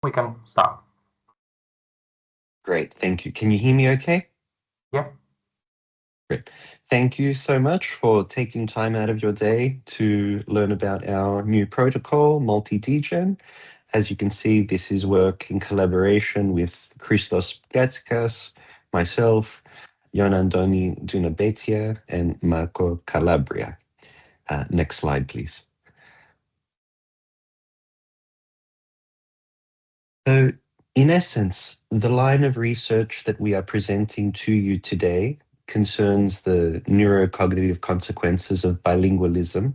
We can start. Great, thank you. Can you hear me okay? Yeah. Great. Thank you so much for taking time out of your day to learn about our new protocol, MULTIDEGEN. As you can see, this is work in collaboration with Christos Pliatsikas, myself, Antoniou, and Marco Calabria. Next slide, please. So, in essence, the line of research that we are presenting to you today concerns the neurocognitive consequences of bilingualism,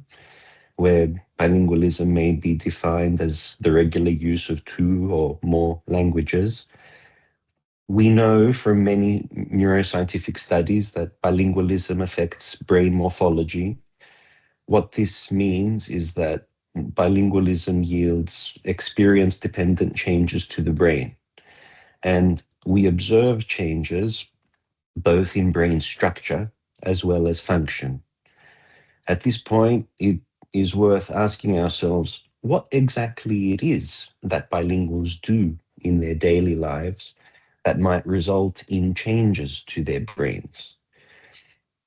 where bilingualism may be defined as the regular use of two or more languages. We know from many neuroscientific studies that bilingualism affects brain morphology. What this means is that bilingualism yields experience-dependent changes to the brain. And we observe changes both in brain structure as well as function. At this point, it is worth asking ourselves what exactly it is that bilinguals do in their daily lives that might result in changes to their brains.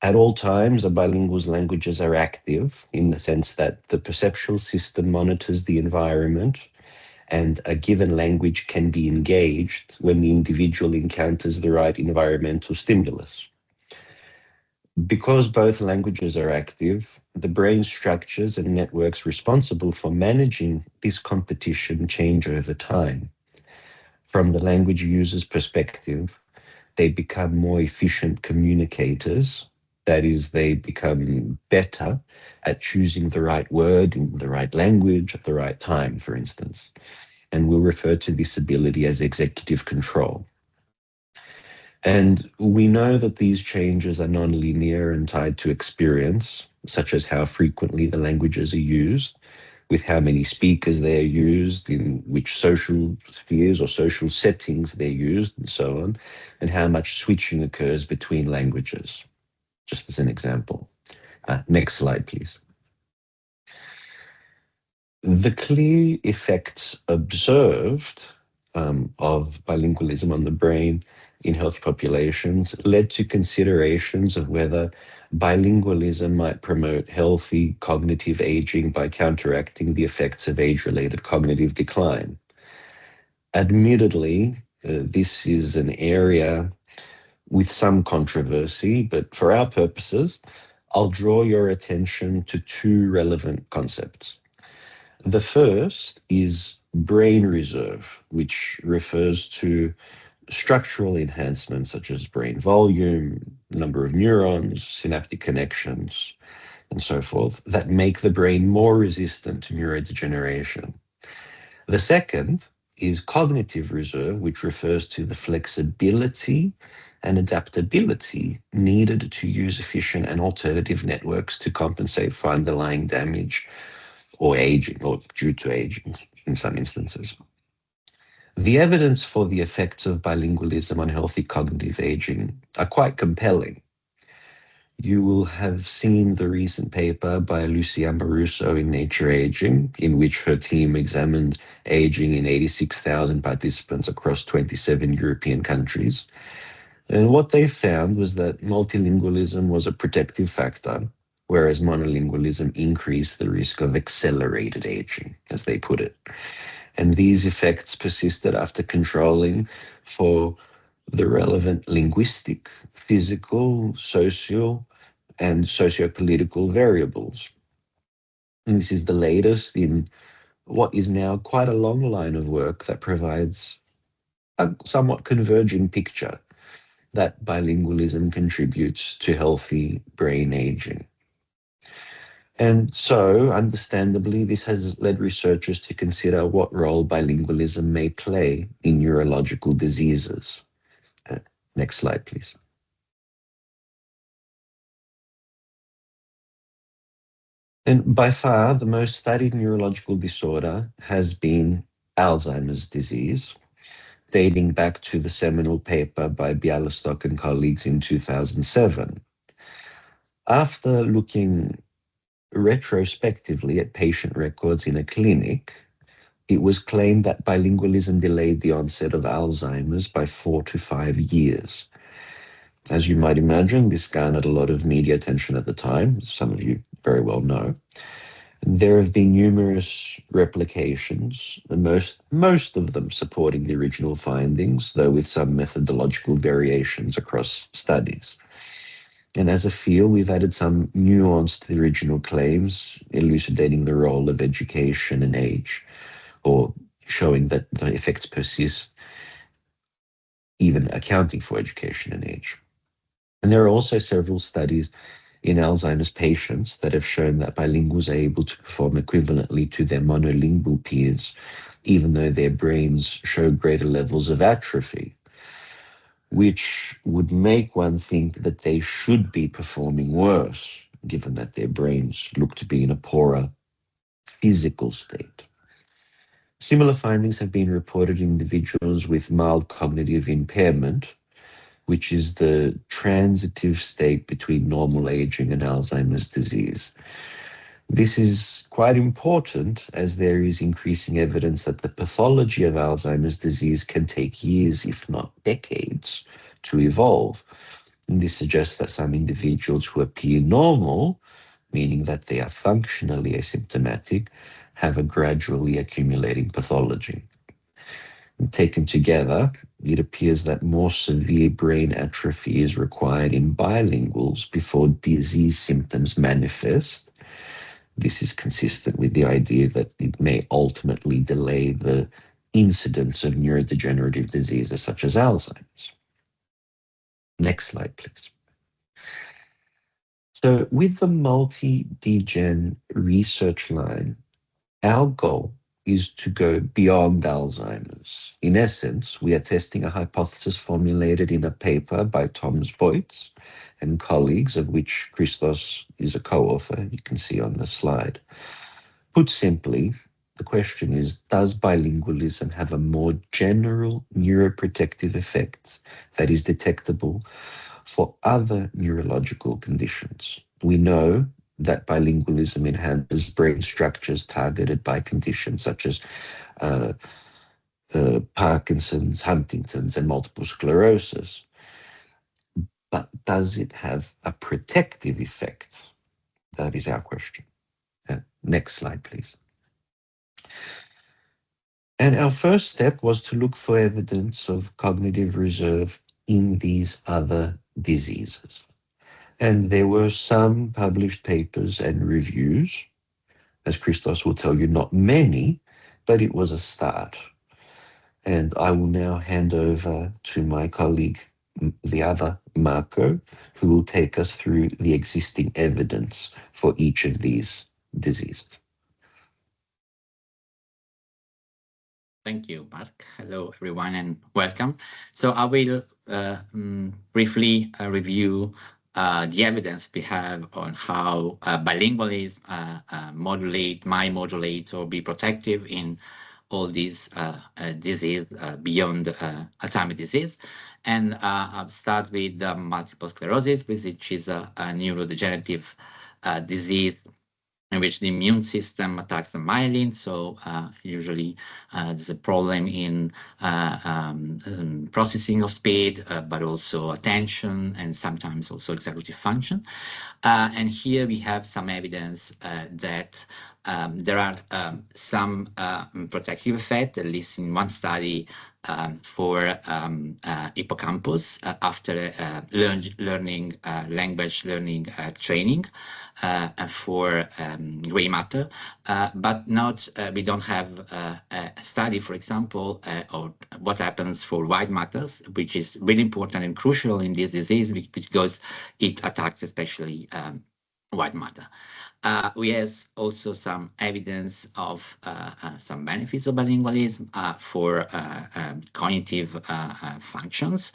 At all times, a bilingual's languages are active in the sense that the perceptual system monitors the environment, and a given language can be engaged when the individual encounters the right environmental stimulus. Because both languages are active, the brain structures and networks responsible for managing this competition change over time. From the language user's perspective, they become more efficient communicators. That is, they become better at choosing the right word in the right language at the right time, for instance. And we'll refer to this ability as executive control. And we know that these changes are non-linear and tied to experience, such as how frequently the languages are used, with how many speakers they are used, in which social spheres or social settings they're used, and so on, and how much switching occurs between languages, just as an example. Next slide, please. The clear effects observed of bilingualism on the brain in healthy populations led to considerations of whether bilingualism might promote healthy cognitive aging by counteracting the effects of age-related cognitive decline. Admittedly, this is an area with some controversy, but for our purposes, I'll draw your attention to two relevant concepts. The first is brain reserve, which refers to structural enhancements such as brain volume, number of neurons, synaptic connections, and so forth, that make the brain more resistant to neurodegeneration. The second is cognitive reserve, which refers to the flexibility and adaptability needed to use efficient and alternative networks to compensate for underlying damage or aging, or due to aging in some instances. The evidence for the effects of bilingualism on healthy cognitive aging are quite compelling. You will have seen the recent paper by Lucia Maruso in Nature Aging, in which her team examined aging in 86,000 participants across 27 European countries. And what they found was that multilingualism was a protective factor, whereas monolingualism increased the risk of accelerated aging, as they put it. And these effects persisted after controlling for the relevant linguistic, physical, social, and socio-political variables. And this is the latest in what is now quite a long line of work that provides a somewhat converging picture that bilingualism contributes to healthy brain aging. And so, understandably, this has led researchers to consider what role bilingualism may play in neurological diseases. Uh, Next slide, please. And by far, the most studied neurological disorder has been Alzheimer's disease, dating back to the seminal paper by Bialystok and colleagues in 2007. After looking retrospectively at patient records in a clinic, It was claimed that bilingualism delayed the onset of Alzheimer's by 4 to 5 years. As you might imagine, this garnered a lot of media attention at the time, as some of you very well know. There have been numerous replications, and most of them supporting the original findings, though with some methodological variations across studies. And as a field, we've added some nuance to the original claims, elucidating the role of education and age, or showing that the effects persist, even accounting for education and age. And there are also several studies in Alzheimer's patients that have shown that bilinguals are able to perform equivalently to their monolingual peers, even though their brains show greater levels of atrophy, which would make one think that they should be performing worse, given that their brains look to be in a poorer physical state. Similar findings have been reported in individuals with mild cognitive impairment, which is the transitive state between normal aging and Alzheimer's disease. This is quite important as there is increasing evidence that the pathology of Alzheimer's disease can take years, if not decades, to evolve. And this suggests that some individuals who appear normal, meaning that they are functionally asymptomatic, have a gradually accumulating pathology. And taken together, it appears that more severe brain atrophy is required in bilinguals before disease symptoms manifest. This is consistent with the idea that it may ultimately delay the incidence of neurodegenerative diseases such as Alzheimer's. Next slide, please. So with the MULTIDEGEN research line, our goal is to go beyond Alzheimer's. In essence, we are testing a hypothesis formulated in a paper by Thomas Voits and colleagues, of which Christos is a co-author, you can see on the slide. Put simply, the question is, does bilingualism have a more general neuroprotective effect that is detectable for other neurological conditions? We know that bilingualism enhances brain structures targeted by conditions such as Parkinson's, Huntington's, and multiple sclerosis. But does it have a protective effect? That is our question. Next slide, please. And our first step was to look for evidence of cognitive reserve in these other diseases. And there were some published papers and reviews. As Christos will tell you, not many, but it was a start. And I will now hand over to my colleague, the other Marco, who will take us through the existing evidence for each of these diseases. Thank you, Mark. Hello, everyone, and welcome. So I will briefly review the evidence we have on how bilingualism might modulate or be protective in all these disease beyond Alzheimer's disease. And I'll start with multiple sclerosis, which is a neurodegenerative disease in which the immune system attacks the myelin. So usually there's a problem in processing of speed, but also attention and sometimes also executive function. And here we have some evidence that there are some protective effect, at least in one study for hippocampus after learning language learning training for gray matter, but not we don't have a study, for example, of what happens for white matters, which is really important and crucial in this disease because it attacks especially white matter. We have also some evidence of some benefits of bilingualism for cognitive functions.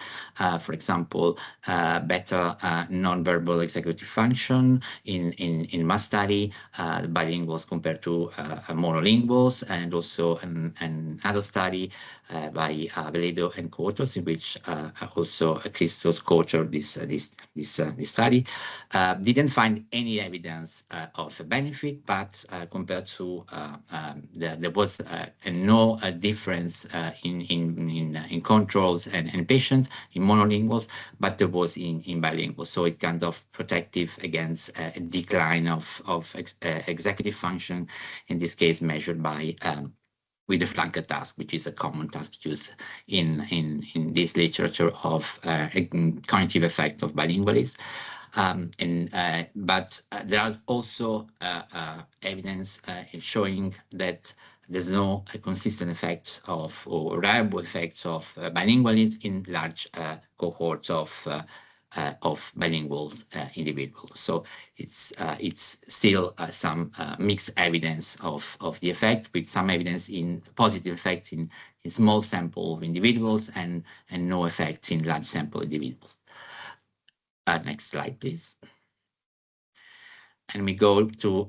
For example, better nonverbal executive function in my study, bilinguals compared to monolinguals, and also another study by Veledo and Cortos, in which also Christos co-authored this study. Didn't find any evidence of benefit, but compared to there was no difference in controls and patients in monolinguals, but there was in bilingual. So it kind of protective against a decline of executive function, in this case measured by with the flanker task, which is a common task used in this literature of cognitive effect of bilingualism. But there is also evidence showing that there's no consistent effects of or reliable effects of bilingualism in large cohorts of bilingual individuals. So it's still some mixed evidence of the effect, with some evidence in positive effects in small sample of individuals and no effects in large sample individuals. Next slide, please. And we go to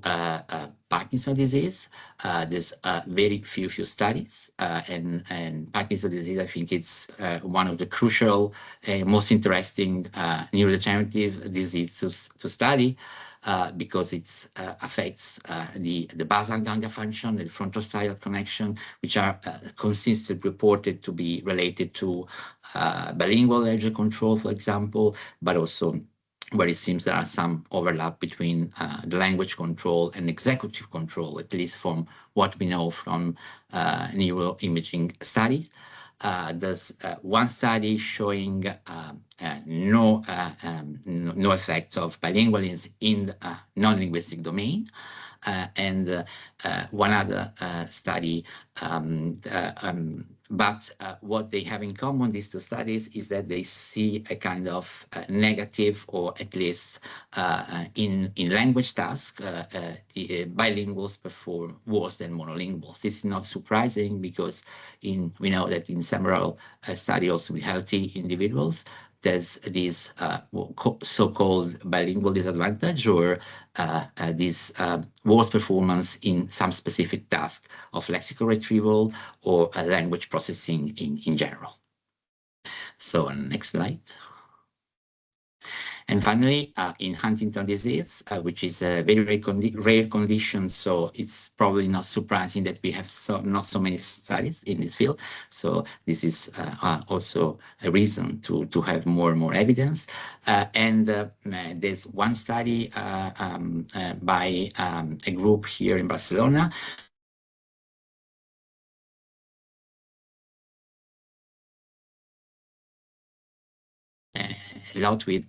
Parkinson's disease. There's very few studies, and Parkinson's disease, I think it's one of the crucial, most interesting neurodegenerative disease to study because it affects the basal ganglia function, the frontostriatal connection, which are consistently reported to be related to bilingual energy control, for example, but also where it seems there are some overlap between the language control and executive control, at least from what we know from neuroimaging studies. There's one study showing no effects of bilingualism in the non-linguistic domain, and one other study. But what they have in common, these two studies, is that they see a kind of negative, or at least in language tasks, bilinguals perform worse than monolinguals. This is not surprising because we know that in several studies also with healthy individuals, there's this so-called bilingual disadvantage, or this worse performance in some specific task of lexical retrieval or language processing in general. So next slide. And finally, in Huntington disease, which is a very rare condition, so it's probably not surprising that we have not so many studies in this field. So this is also a reason to have more and more evidence. And there's one study by a group here in Barcelona. A lot with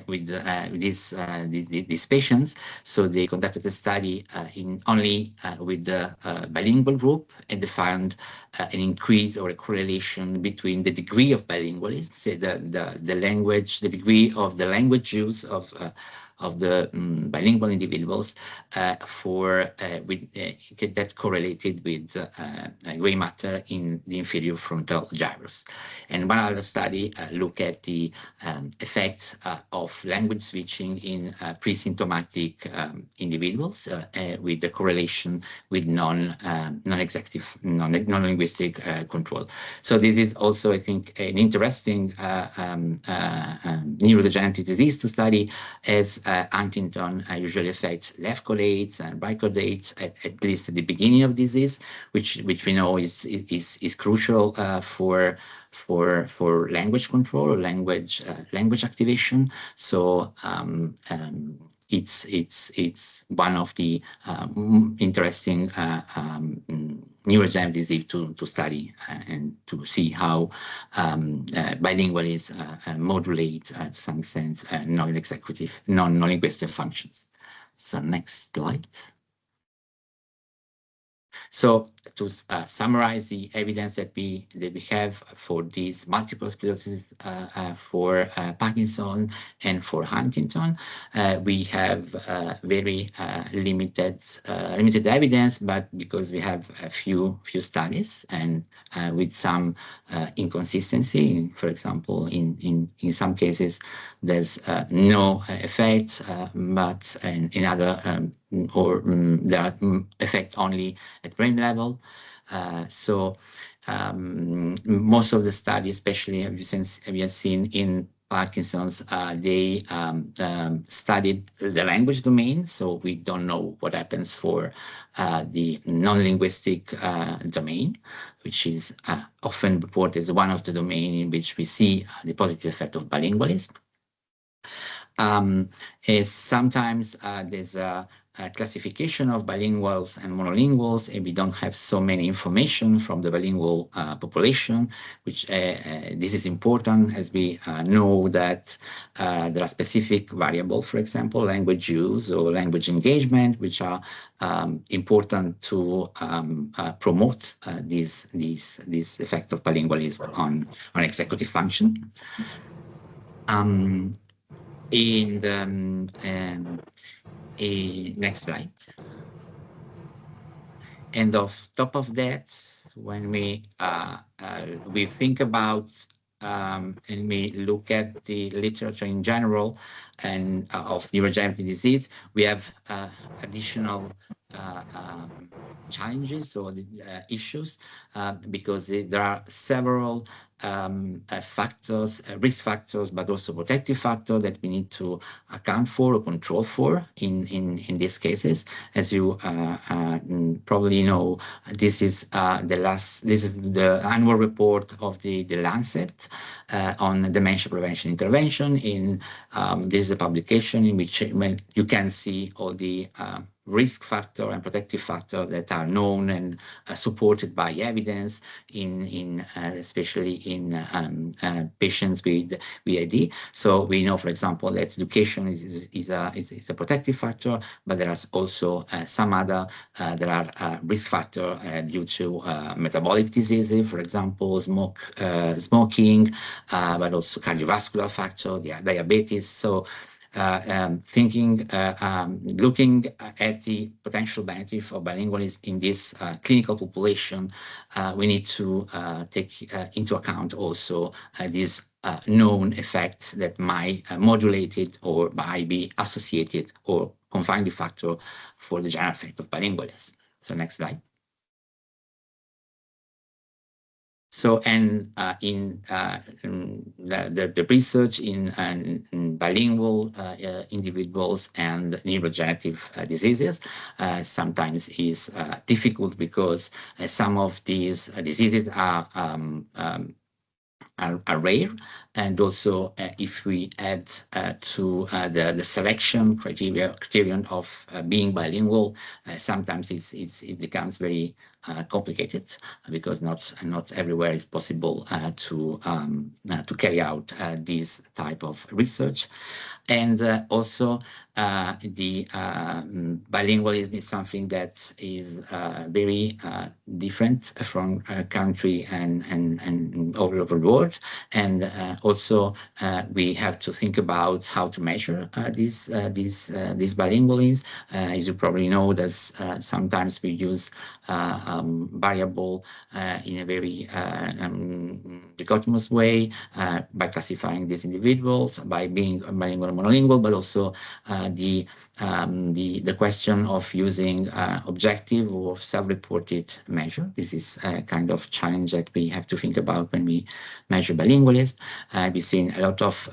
these patients. So they conducted a study only with the bilingual group, and they found an increase or a correlation between the degree of bilingualism, say the language, the degree of the language use of the bilingual individuals that correlated with gray matter in the inferior frontal gyrus. And one other study looked at the effects of language switching in pre-symptomatic individuals with the correlation with non-executive, non-linguistic control. So this is also, I think, an interesting neurodegenerative disease to study, as Huntington usually affects left chordates and right chordates at least at the beginning of disease, which we know is crucial for language control or language activation. So it's one of the interesting neurodegenerative disease to study and to see how bilingualism modulate to some extent non-linguistic functions. So next slide. So to summarize the evidence that we have for these multiple sclerosis, for Parkinson and for Huntington, we have very limited evidence, but because we have a few studies and with some inconsistency, for example, in some cases there's no effect, but in other there are effects only at brain level. So most of the studies, especially we have seen in Parkinson's, they studied the language domain, so we don't know what happens for the non-linguistic domain, which is often reported as one of the domains in which we see the positive effect of bilingualism. Sometimes there's a classification of bilinguals and monolinguals, and we don't have so many information from the bilingual population, which this is important as we know that there are specific variables, for example, language use or language engagement, which are important to promote this effect of bilingualism on executive function. Next slide. And of top of that, when we think about and we look at the literature in general and of neurodegenerative disease, we have additional challenges or issues because there are several factors, risk factors, but also protective factors that we need to account for or control for in these cases. As you probably know, this is the annual report of the Lancet on dementia prevention intervention. This is a publication in which you can see all the risk factor and protective factor that are known and supported by evidence especially in patients with VID. So we know, for example, that education is a protective factor, but there are also some other there are risk factor due to metabolic diseases, for example, smoking, but also cardiovascular factor, diabetes. So looking at the potential benefit of bilingualism in this clinical population, we need to take into account also these known effects that might modulate it or might be associated or confounding factor for the general effect of bilingualism. So next slide. So, and in the research in bilingual individuals and neurodegenerative diseases sometimes is difficult because some of these diseases are rare, and also if we add to the selection criterion of being bilingual, sometimes it becomes very complicated because not everywhere is possible to carry out this type of research. And also the bilingualism is something that is very different from country and all over the world. And also we have to think about how to measure this bilingualism. As you probably know, there's sometimes we use variable in a very dichotomous way by classifying these individuals by being bilingual or monolingual, but also the question of using objective or self-reported measure. This is a kind of challenge that we have to think about when we measure bilingualism. We've seen a lot of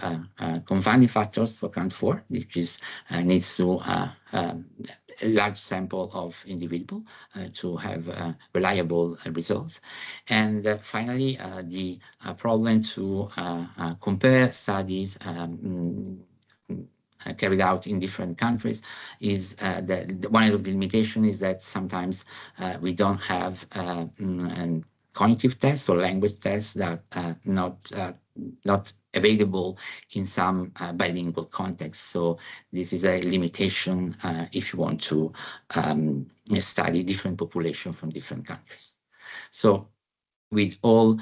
confounding factors to account for, which is needs to a large sample of individuals to have reliable results. And finally, the problem to compare studies carried out in different countries is that one of the limitations is that sometimes we don't have cognitive tests or language tests that are not available in some bilingual contexts. So this is a limitation if you want to study different populations from different countries. So with all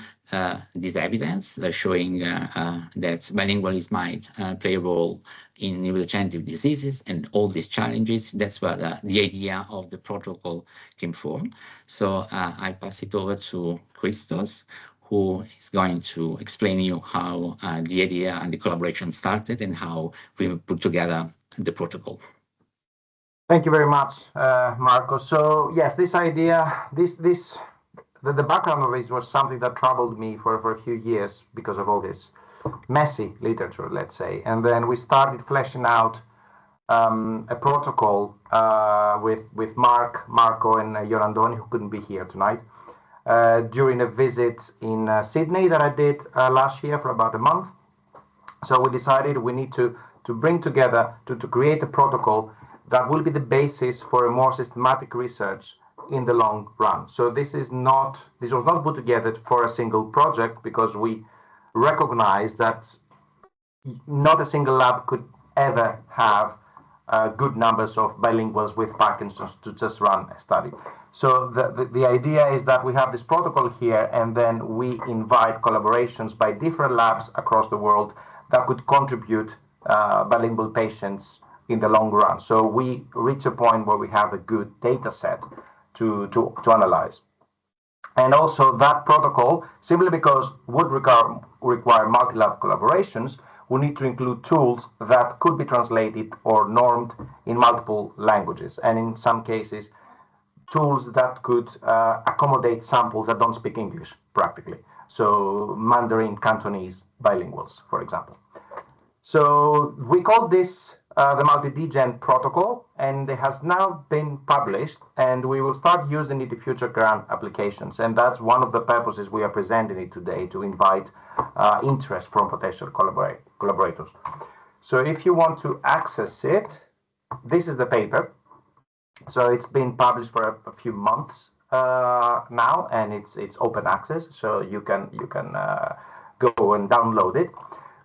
this evidence showing that bilingualism might play a role in neurodegenerative diseases and all these challenges, that's where the idea of the protocol came from. So I pass it over to Christos, who is going to explain you how the idea and the collaboration started and how we put together the protocol. Thank you very much, Marco. So yes, this idea, the background of this was something that troubled me for a few years because of all this. messy literature, let's say. And then we started fleshing out a protocol with Marco, and Antoniou, who couldn't be here tonight, during a visit in Sydney that I did last year for about a month. So we decided we need to bring together, to create a protocol that will be the basis for a more systematic research in the long run. So this was not put together for a single project, because we recognize that not a single lab could ever have good numbers of bilinguals with Parkinson's to just run a study. So the idea is that we have this protocol here, and then we invite collaborations by different labs across the world that could contribute bilingual patients in the long run. So we reach a point where we have a good data set to analyze. And also that protocol, simply because would require multi-lab collaborations, we need to include tools that could be translated or normed in multiple languages, and in some cases tools that could accommodate samples that don't speak English practically. So Mandarin, Cantonese bilinguals, for example. So we call this the MULTIDEGEN protocol, and it has now been published, and we will start using it in future grant applications. And that's one of the purposes we are presenting it today, to invite interest from potential collaborators. So if you want to access it, this is the paper. So it's been published for a few months now, and it's open access, so you can go and download it.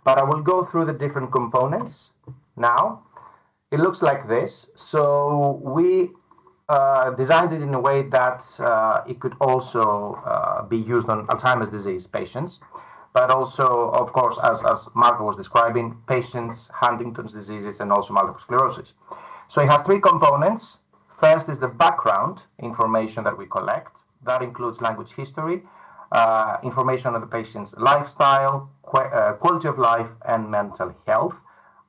But I will go through the different components now. It looks like this. So we designed it in a way that it could also be used on Alzheimer's disease patients, but also, of course, as Marco was describing, patients, Huntington's diseases, and also multiple sclerosis. So it has three components. First is the background information that we collect. That includes language history, information on the patient's lifestyle, quality of life, and mental health.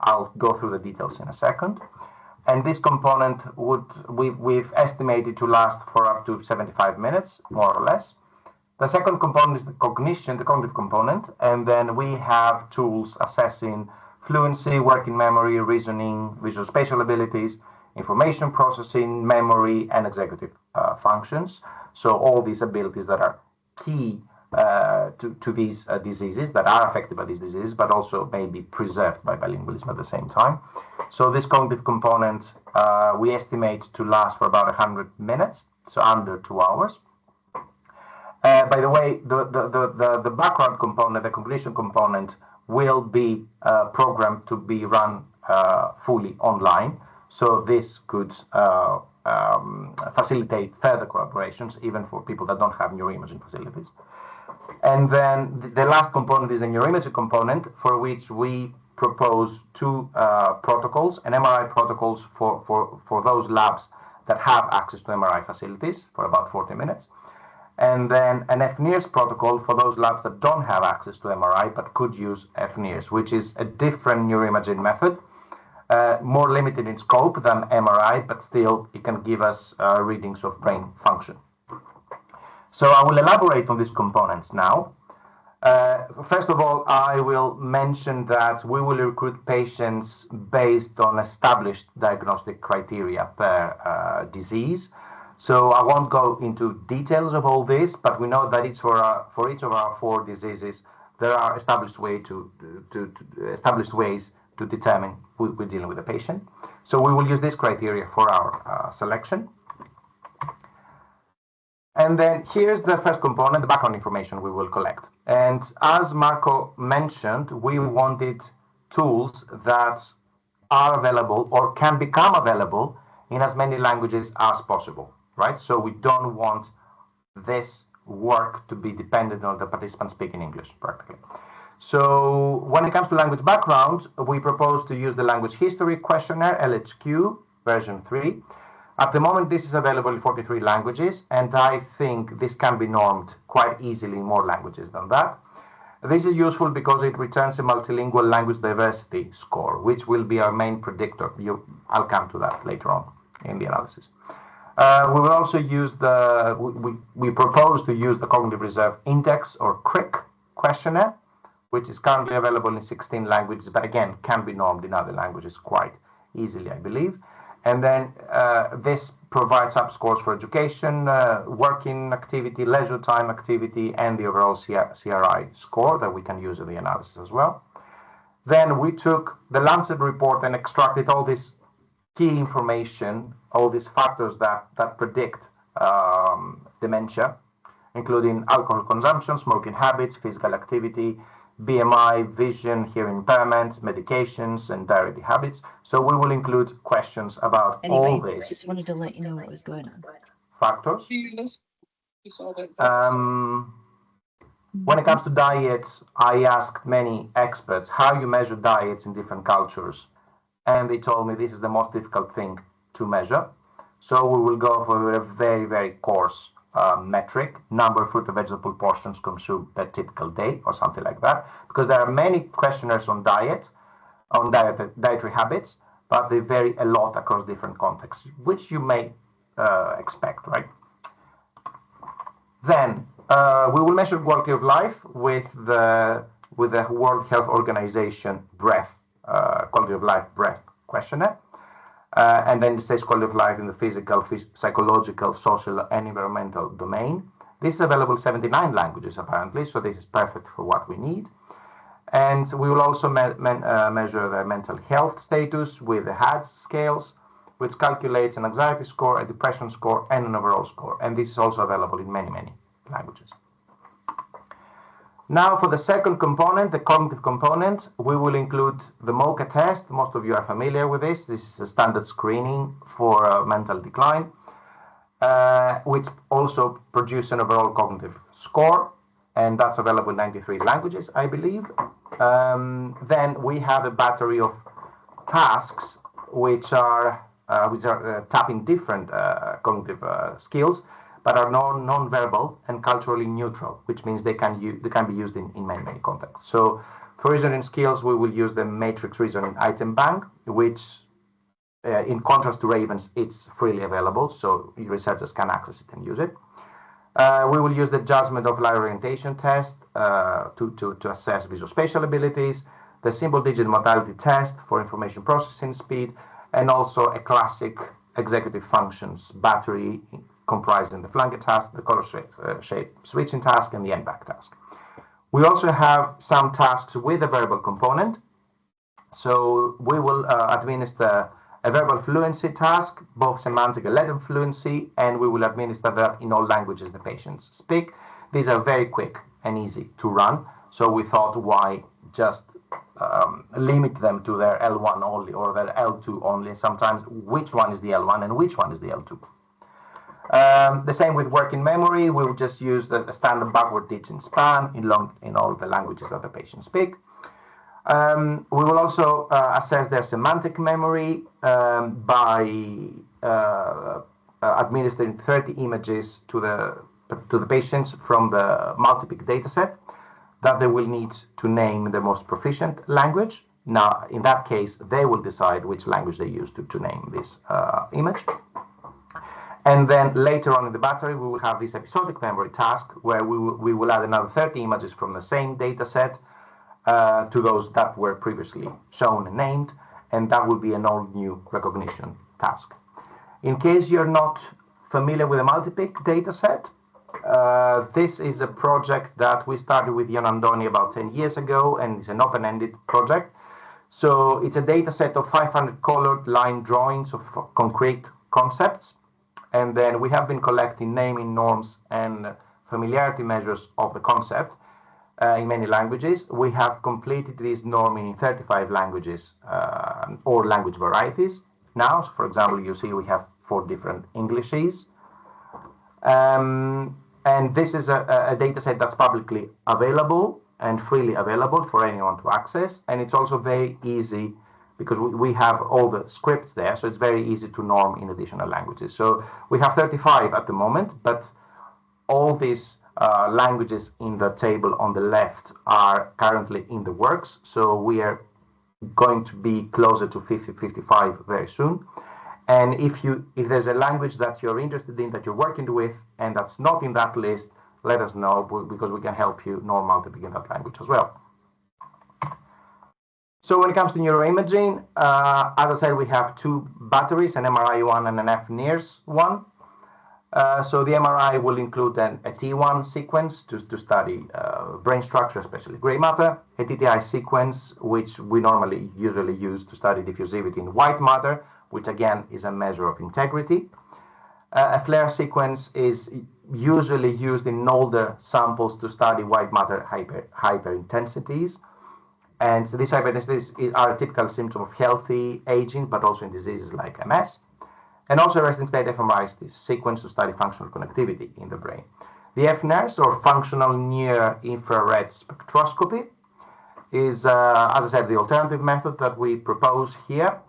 I'll go through the details in a second. And this component we've estimated to last for up to 75 minutes, more or less. The second component is the cognitive component, and then we have tools assessing fluency, working memory, reasoning, visual spatial abilities, information processing, memory, and executive functions. So all these abilities that are key to these diseases, that are affected by these diseases, but also may be preserved by bilingualism at the same time. So this cognitive component we estimate to last for about 100 minutes, so under 2 hours. By the way, the background component, the cognition component, will be programmed to be run fully online. So this could facilitate further collaborations, even for people that don't have neuroimaging facilities. And then the last component is the neuroimaging component, for which we propose two protocols, an MRI protocols for those labs that have access to MRI facilities for about 40 minutes. And then an FNIRS protocol for those labs that don't have access to MRI but could use FNIRS, which is a different neuroimaging method, more limited in scope than MRI, but still it can give us readings of brain function. So I will elaborate on these components now. First of all, I will mention that we will recruit patients based on established diagnostic criteria per disease. So I won't go into details of all this, but we know that for each of our 4 diseases, there are established ways to determine who we're dealing with a patient. So we will use this criteria for our selection. And then here's the first component, the background information we will collect. And as Marco mentioned, we wanted tools that are available or can become available in as many languages as possible, right? So we don't want this work to be dependent on the participants speaking English practically. So when it comes to language background, we propose to use the language history questionnaire, LHQ, version 3. At the moment, this is available in 43 languages, and I think this can be normed quite easily in more languages than that. This is useful because it returns a multilingual language diversity score, which will be our main predictor. I'll come to that later on in the analysis. We will also use we propose to use the Cognitive Reserve Index, or CRIC questionnaire, which is currently available in 16 languages, but again, can be normed in other languages quite easily, I believe. And then this provides up scores for education, working activity, leisure time activity, and the overall CRI score that we can use in the analysis as well. Then we took the Lancet report and extracted all this key information, all these factors that predict dementia, including alcohol consumption, smoking habits, physical activity, BMI, vision, hearing impairments, medications, and dietary habits. So we will include questions about all these. Just wanted to let you know what was going on. Factors. When it comes to diets, I asked many experts how you measure diets in different cultures, and they told me this is the most difficult thing to measure. So we will go for a very, very coarse metric, number of fruit and vegetable portions consumed per typical day or something like that, because there are many questionnaires on dietary habits, but they vary a lot across different contexts, which you may expect, right? Then we will measure quality of life with the World Health Organization quality of life breath questionnaire. And then it says quality of life in the physical, psychological, social, and environmental domain. This is available in 79 languages, apparently, so this is perfect for what we need. And we will also measure the mental health status with the HADS scales, which calculates an anxiety score, a depression score, and an overall score. And this is also available in many, many languages. Now, for the second component, the cognitive component, we will include the MOCA test. Most of you are familiar with this. This is a standard screening for mental decline, which also produces an overall cognitive score, and that's available in 93 languages, I believe. Then we have a battery of tasks which are tapping different cognitive skills, but are non-verbal and culturally neutral, which means they can be used in many, many contexts. So for reasoning skills, we will use the matrix reasoning item bank, which in contrast to Ravens, it's freely available, so researchers can access it and use it. We will use the judgment of life orientation test to assess visuospatial abilities, the simple digit modality test for information processing speed, and also a classic executive functions battery comprising the flanker task, the color shape switching task, and the end back task. We also have some tasks with a verbal component. So we will administer a verbal fluency task, both semantic and letter fluency, and we will administer that in all languages the patients speak. These are very quick and easy to run. So we thought, why just limit them to their L1 only or their L2 only? Sometimes which one is the L1 and which one is the L2? The same with working memory. We will just use the standard backward digit span in all the languages that the patients speak. We will also assess their semantic memory by administering 30 images to the patients from the multi-pic dataset that they will need to name the most proficient language. Now, in that case, they will decide which language they use to name this image. And then later on in the battery, we will have this episodic memory task where we will add another 30 images from the same dataset to those that were previously shown and named, and that will be an all new recognition task. In case you're not familiar with the multi-pic dataset, this is a project that we started with Antoniou about 10 years ago, and it's an open-ended project. So it's a dataset of 500 colored line drawings of concrete concepts, and then we have been collecting naming norms and familiarity measures of the concept in many languages. We have completed this norming in 35 languages or language varieties. Now, so for example, you see we have 4 different Englishes. And this is a data set that's publicly available and freely available for anyone to access. And it's also very easy because we have all the scripts there, so it's very easy to norm in additional languages. So we have 35 at the moment, but all these languages in the table on the left are currently in the works. So we are going to be closer to 50, 55 very soon. And if there's a language that you're interested in, that you're working with, and that's not in that list, let us know, because we can help you norm multi-pic in that language as well. So when it comes to neuroimaging, as I said, we have two batteries, an MRI one and an FNIRS one. So the MRI will include then a T1 sequence to study brain structure, especially gray matter, a TTI sequence, which we usually use to study diffusivity in white matter, which again is a measure of integrity. A FLAIR sequence is usually used in older samples to study white matter hyperintensities. And so these hyperintensities are a typical symptom of healthy aging, but also in diseases like MS. And also resting state fMRI is this sequence to study functional connectivity in the brain. The FNIRS, or functional near infrared spectroscopy, is, as I said, the alternative method that we propose here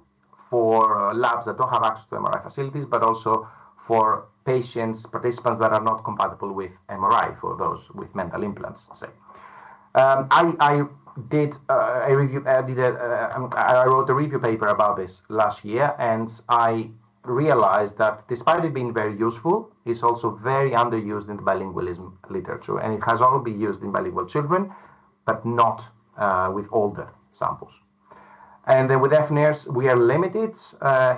for labs that don't have access to MRI facilities, but also for participants that are not compatible with MRI, for those with mental implants, say. I did a review. I wrote a review paper about this last year, and I realized that despite it being very useful, it's also very underused in the bilingualism literature, and it has only been used in bilingual children, but not with older samples. And then with FNIRS, we are limited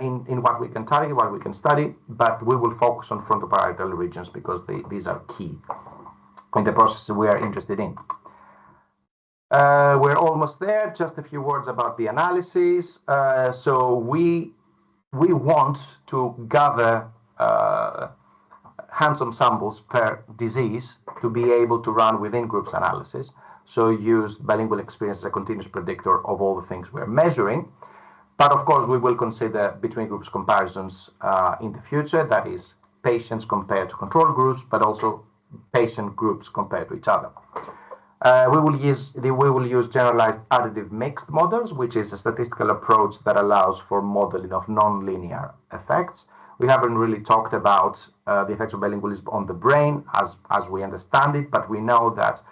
in what we can target, what we can study, but we will focus on frontoparietal regions because these are key in the process we are interested in. We're almost there. Just a few words about the analysis. So we want to gather handsome samples per disease to be able to run within groups analysis. So use bilingual experience as a continuous predictor of all the things we're measuring. But of course, we will consider between groups comparisons in the future. That is patients compared to control groups, but also patient groups compared to each other. We will use generalized additive mixed models, which is a statistical approach that allows for modeling of nonlinear effects. We haven't really talked about the effects of bilingualism on the brain as we understand it, but we know that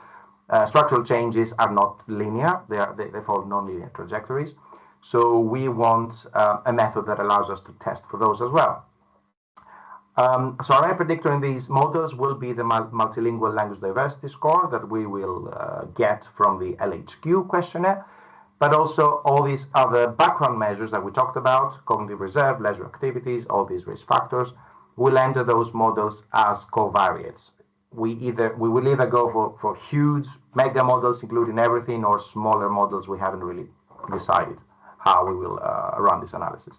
structural changes are not linear. They follow nonlinear trajectories. So we want a method that allows us to test for those as well. So our predictor in these models will be the multilingual language diversity score that we will get from the LHQ questionnaire, but also all these other background measures that we talked about, cognitive reserve, leisure activities, all these risk factors, will enter those models as covariates. We will either go for huge mega models, including everything, or smaller models. We haven't really decided how we will run this analysis.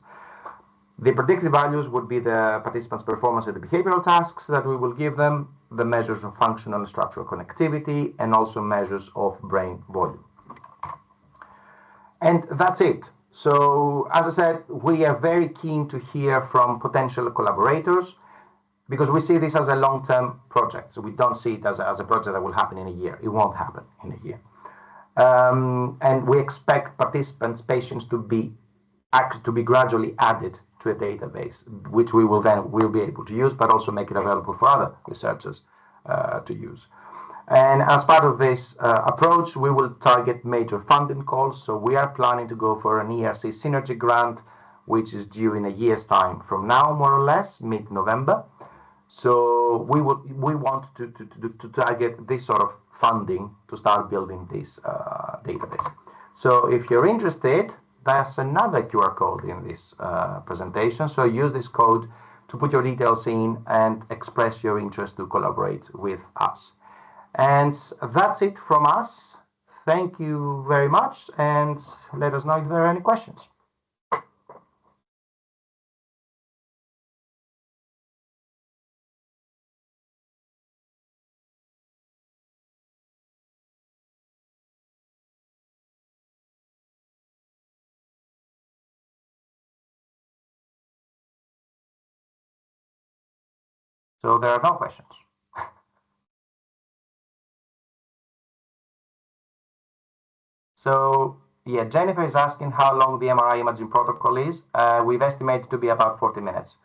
The predicted values would be the participants' performance at the behavioral tasks that we will give them, the measures of functional and structural connectivity, and also measures of brain volume. And that's it. So, as I said, we are very keen to hear from potential collaborators because we see this as a long-term project. So we don't see it as a project that will happen in a year. It won't happen in a year. And we expect participants, patients, to be gradually added to a database, which we will be able to use, but also make it available for other researchers to use. And as part of this approach, we will target major funding calls. So we are planning to go for an ERC Synergy grant, which is due in a year's time from now, more or less, mid-November. So we want to target this sort of funding to start building this database. So if you're interested, there's another QR code in this presentation. So use this code to put your details in and express your interest to collaborate with us. And that's it from us. Thank you very much, and let us know if there are any questions. So there are no questions. So yeah, Jennifer is asking how long the MRI imaging protocol is. We've estimated to be about 40 minutes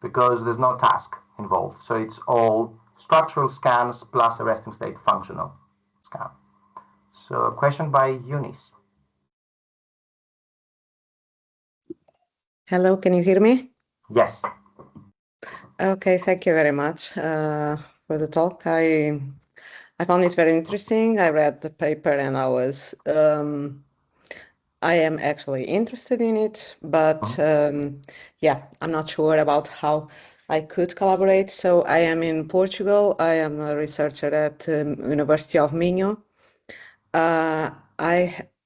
because there's no task involved. So it's all structural scans plus a resting state functional scan. So a question by Eunice. Hello, can you hear me? Yes. Okay, thank you very much for the talk. I found it very interesting. I read the paper and I I am actually interested in it, but yeah, I'm not sure about how I could collaborate. So I am in Portugal. I am a researcher at University of Minho. I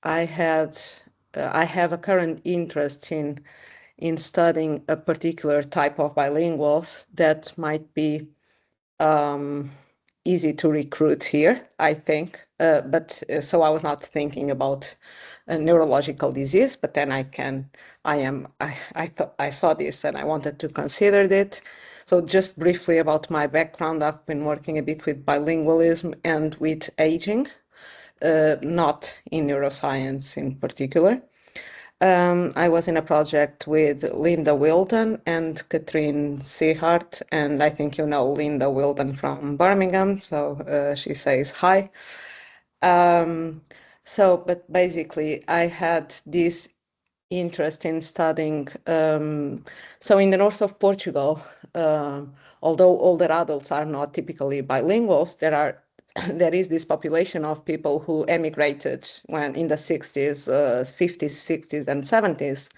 have a current interest in studying a particular type of bilinguals that might be easy to recruit here, I think. So I was not thinking about a neurological disease, but then I saw this and I wanted to consider it. So just briefly about my background, I've been working a bit with bilingualism and with aging, not in neuroscience in particular. I was in a project with Linda Wilden and Katrine Seehart, and I think you know Linda Wilden from Birmingham, so she says hi. But basically, I had this interest in studying. So in the north of Portugal, although older adults are not typically bilinguals, there is this population of people who emigrated when in the 60s, 50s, 60s, and 70s,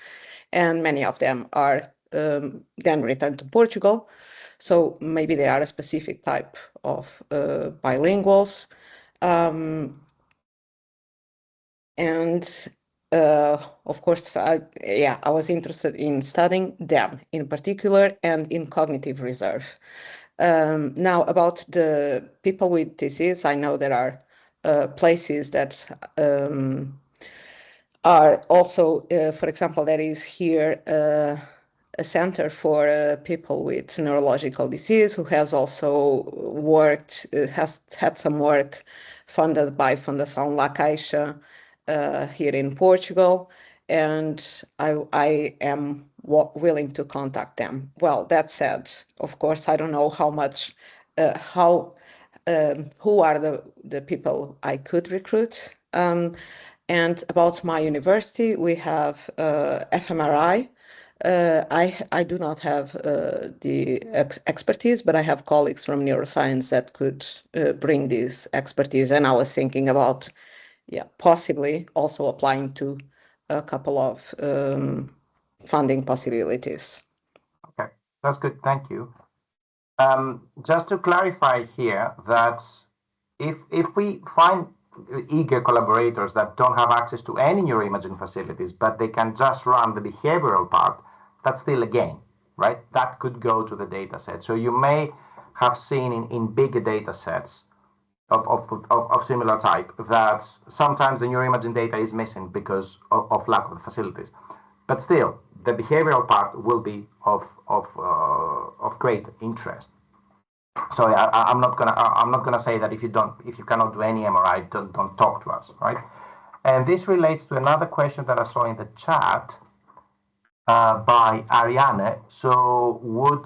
and many of them are then returned to Portugal. So maybe they are a specific type of bilinguals. Of course, I was interested in studying them in particular and in cognitive reserve. Now, about the people with disease, I know there are places that are also, for example, there is here a center for people with neurological disease who has also has had some work funded by Fundação La Caixa here in Portugal, and I am willing to contact them. Well, that said, of course, I don't know how much, who are the people I could recruit. And about my university, we have fMRI. I do not have the expertise, but I have colleagues from neuroscience that could bring this expertise. And I was thinking about, possibly also applying to a couple of funding possibilities. Okay, that's good. Thank you. Just to clarify here that if we find eager collaborators that don't have access to any neuroimaging facilities, but they can just run the behavioral part, that's still a gain, right? That could go to the data set. So you may have seen in bigger data sets of similar type that sometimes the neuroimaging data is missing because of lack of the facilities. But still, the behavioral part will be of great interest. So I'm not gonna say that if you cannot do any MRI, don't talk to us, right? And this relates to another question that I saw in the chat by Ariane. So would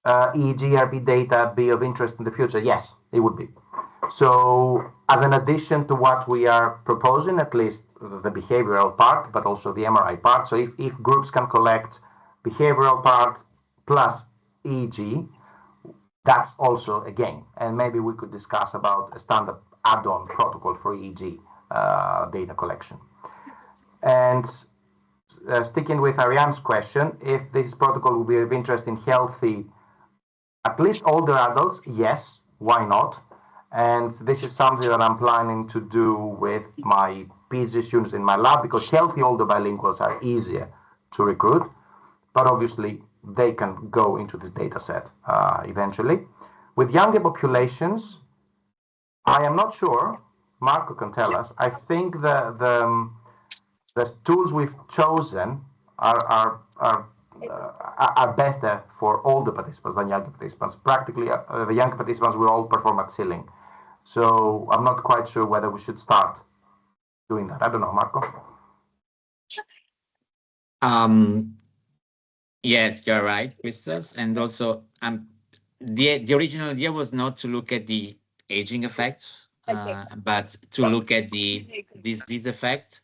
EEG-RP data be of interest in the future? Yes, it would be. So as an addition to what we are proposing, at least the behavioral part, but also the MRI part. So if groups can collect behavioral part plus EEG, that's also a gain. And maybe we could discuss about a standard add-on protocol for EEG data collection. And sticking with Ariane's question, if this protocol will be of interest in healthy, at least older adults, yes, why not? And this is something that I'm planning to do with my PhD students in my lab, because healthy older bilinguals are easier to recruit, but obviously they can go into this data set eventually. With younger populations, I am not sure. Marco can tell us. I think the tools we've chosen are better for older participants than younger participants. Practically, the younger participants will all perform at ceiling. So I'm not quite sure whether we should start doing that. I don't know, Marco. Yes, you're right, Christos. And also, the original idea was not to look at the aging effect, but to look at the disease effect.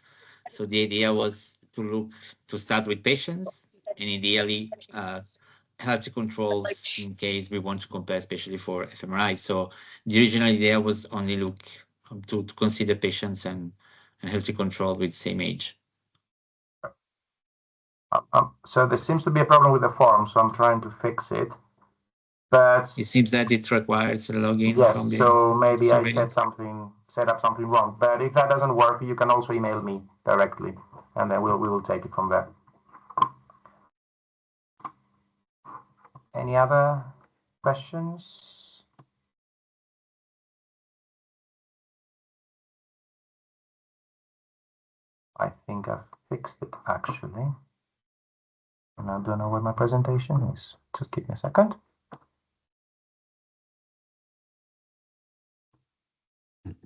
So the idea was to start with patients and ideally healthy controls in case we want to compare, especially for fMRI. So the original idea was only to consider patients and and healthy control with same age. So there seems to be a problem with the form, so I'm trying to fix it. But it seems that it requires a login from the. Yes, so maybe I already. set up something wrong. But if that doesn't work, you can also email me directly, and then we will take it from there. Any other questions? I think I've fixed it actually. And I don't know where my presentation is. Just give me a second.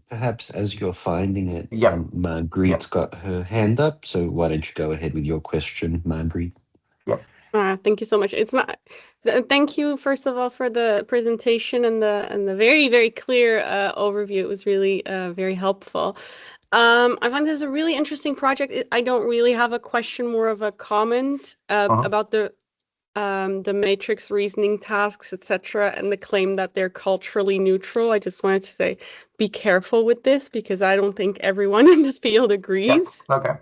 Perhaps as you're finding it, Yeah. Marguerite's got her hand up, so why don't you go ahead with your question, Marguerite? Thank you so much. It's not. Thank you first of all for the presentation and the very, very clear overview. It was really very helpful. I find this a really interesting project. I don't really have a question, more of a comment about the matrix reasoning tasks, etc., and the claim that they're culturally neutral. I just wanted to say, be careful with this, because I don't think everyone in the field agrees. Yeah. Okay.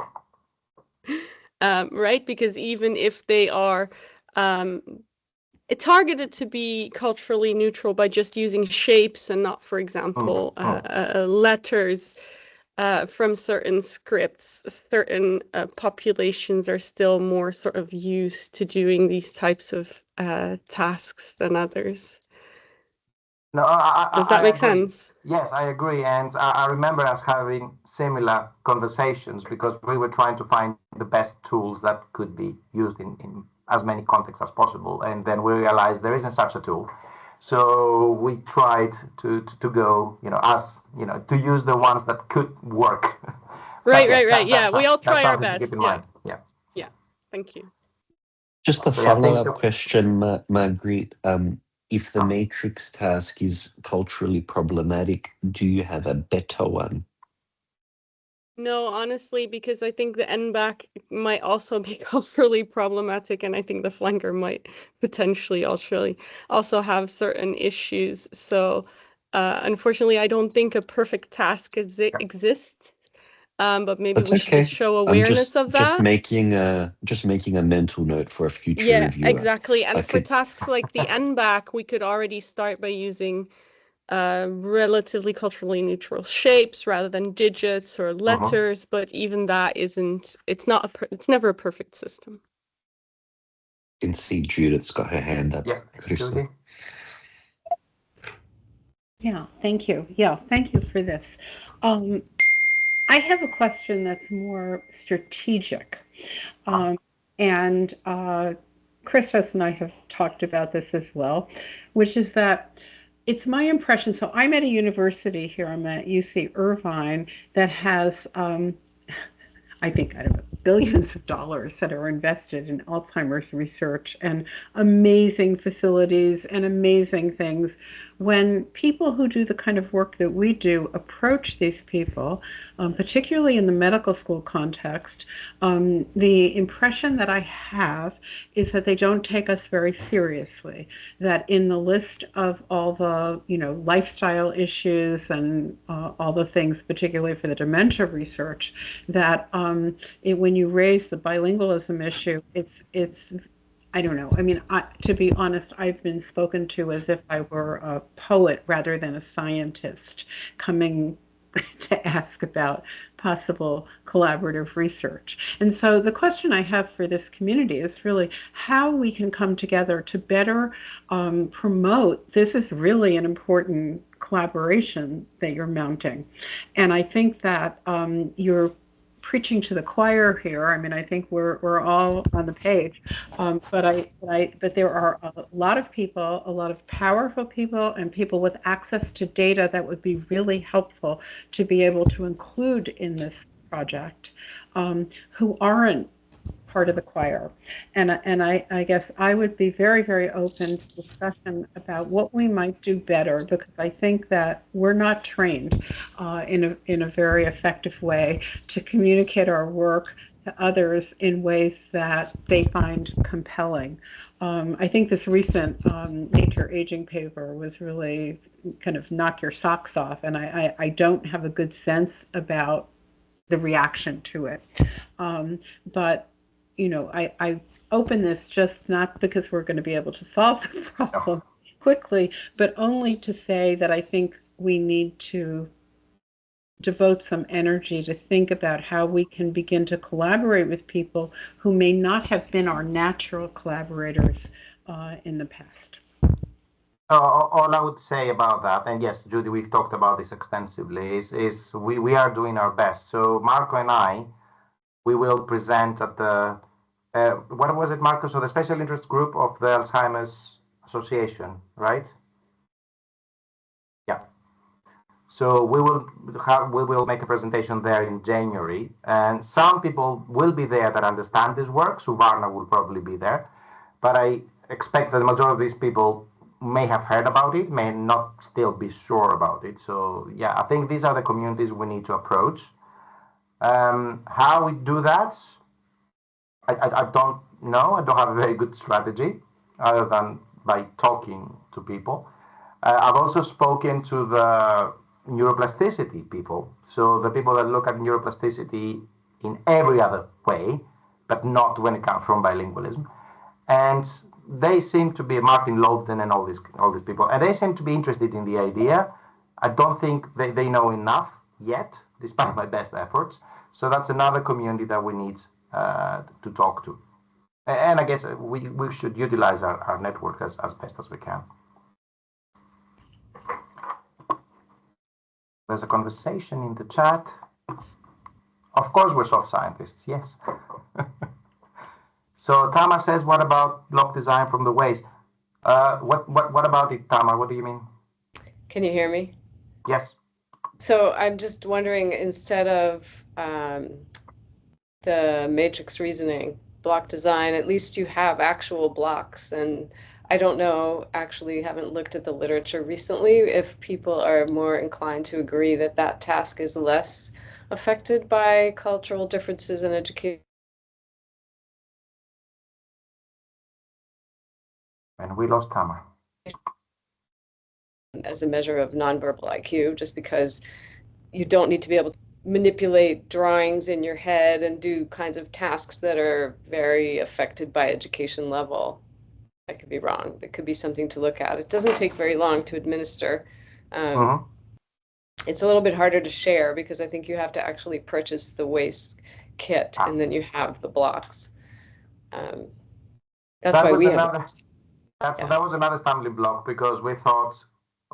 Right? Because even if they are targeted to be culturally neutral by just using shapes and not, for example, letters from certain scripts, certain populations are still more sort of used to doing these types of tasks than others. No, Does that make sense? Yes, I agree. And I remember us having similar conversations because we were trying to find the best tools that could be used in as many contexts as possible. And then we realized there isn't such a tool. So we tried to go, to use the ones that could work. Right. Yeah, we all try our best. To keep in mind. Yeah. Thank you. Just a follow-up question, Marguerite. If the matrix task is culturally problematic, do you have a better one? No, honestly, because I think the end-back might also be culturally problematic, and I think the flanker might potentially also have certain issues. So, unfortunately, I don't think a perfect task exists. But maybe we should just show awareness of that. Just making a mental note for a future review. Yeah, exactly. And for tasks like the end-back, we could already start by using relatively culturally neutral shapes rather than digits or letters. But even that it's never a perfect system. I can see Judith's got her hand up. Yeah, Christos. Yeah, thank you. Yeah, thank you for this. I have a question that's more strategic. And Christos and I have talked about this as well, which is that it's my impression. So I'm at a university here, I'm at UC Irvine, that has, I think, I don't know, billions of dollars that are invested in Alzheimer's research and amazing facilities and amazing things. When people who do the kind of work that we do approach these people, particularly in the medical school context, the impression that I have is that they don't take us very seriously, that in the list of all the, lifestyle issues and all the things, particularly for the dementia research, that when you raise the bilingualism issue, it's I don't know. I mean, to be honest, I've been spoken to as if I were a poet rather than a scientist coming to ask about possible collaborative research. And so the question I have for this community is really how we can come together to better promote. This is really an important collaboration that you're mounting. And I think that you're preaching to the choir here. I mean, I think we're all on the page, but there are a lot of people, a lot of powerful people, and people with access to data that would be really helpful to be able to include in this project, who aren't part of the choir. And I guess I would be very, very open to discussion about what we might do better, because I think that we're not trained in a very effective way to communicate our work to others in ways that they find compelling. I think this recent Nature Aging paper was really kind of knock your socks off, and I don't have a good sense about the reaction to it. But, you know, I open this just not because we're going to be able to solve the problem quickly, but only to say that I think we need to devote some energy to think about how we can begin to collaborate with people who may not have been our natural collaborators in the past. All I would say about that, and yes, Judy, we've talked about this extensively, is we are doing our best. So Marco and I, we will present at the, what was it, Marco? So the special interest group of the Alzheimer's Association, right? Yeah. So we will make a presentation there in January, and some people will be there that understand this work. Suvarna will probably be there, but I expect that the majority of these people may have heard about it, may not still be sure about it. So yeah, I think these are the communities we need to approach. How we do that, I don't know. I don't have a very good strategy other than by talking to people. I've also spoken to the neuroplasticity people. So the people that look at neuroplasticity in every other way, but not when it comes from bilingualism. And they seem to be Martin Lobden and all these people, and they seem to be interested in the idea. I don't think they know enough yet, despite my best efforts. So that's another community that we need to talk to. And I guess we should utilize our network as best as we can. There's a conversation in the chat. Of course, we're soft scientists, yes. So Tamar says, what about block design from the waste? What about it, Tamar? What do you mean? Can you hear me? Yes. So I'm just wondering, instead of the matrix reasoning, block design, at least you have actual blocks. And I don't know, actually haven't looked at the literature recently, if people are more inclined to agree that that task is less affected by cultural differences in education. And we lost Tamar. As a measure of nonverbal IQ, just because you don't need to be able to manipulate drawings in your head and do kinds of tasks that are very affected by education level. I could be wrong. It could be something to look at. It doesn't take very long to administer. It's a little bit harder to share because I think you have to actually purchase the waste kit and then you have the blocks. That's why we have. That was another stumbling block, because we thought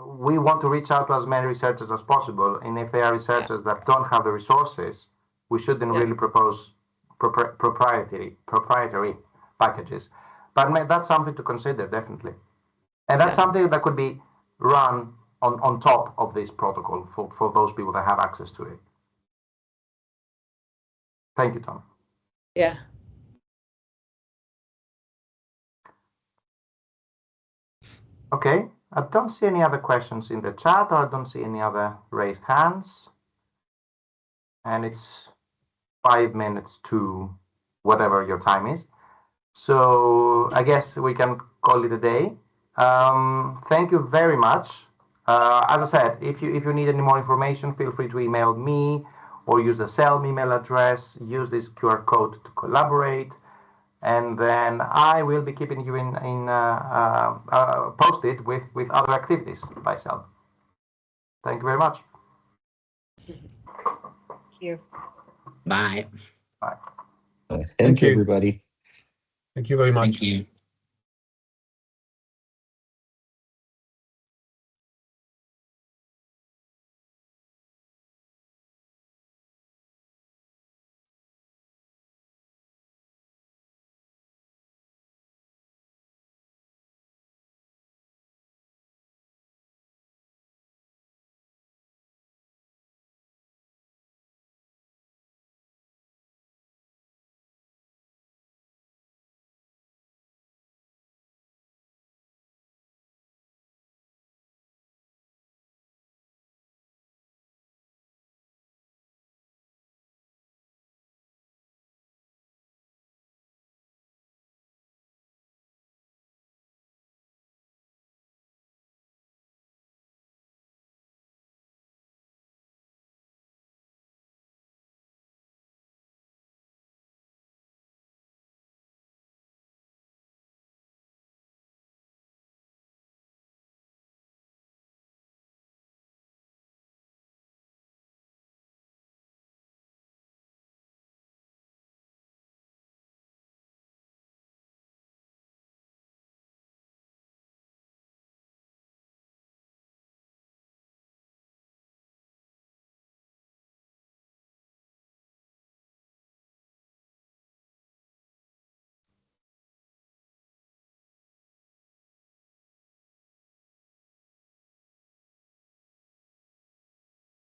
we want to reach out to as many researchers as possible, and if there are researchers that don't have the resources, we shouldn't really propose proprietary packages. But that's something to consider, definitely, and that's something that could be run on top of this protocol for those people that have access to it. Thank you, Tom. Yeah. Okay, I don't see any other questions in the chat, or I don't see any other raised hands. And it's 5 minutes to whatever your time is. So I guess we can call it a day. Thank you very much. As I said, if you need any more information, feel free to email me or use the CeLM email address, use this QR code to collaborate. And then I will be keeping you posted with other activities by CeLM. Thank you very much. Thank you. Bye. Bye. Thank you, everybody. Thank you very much. Thank you.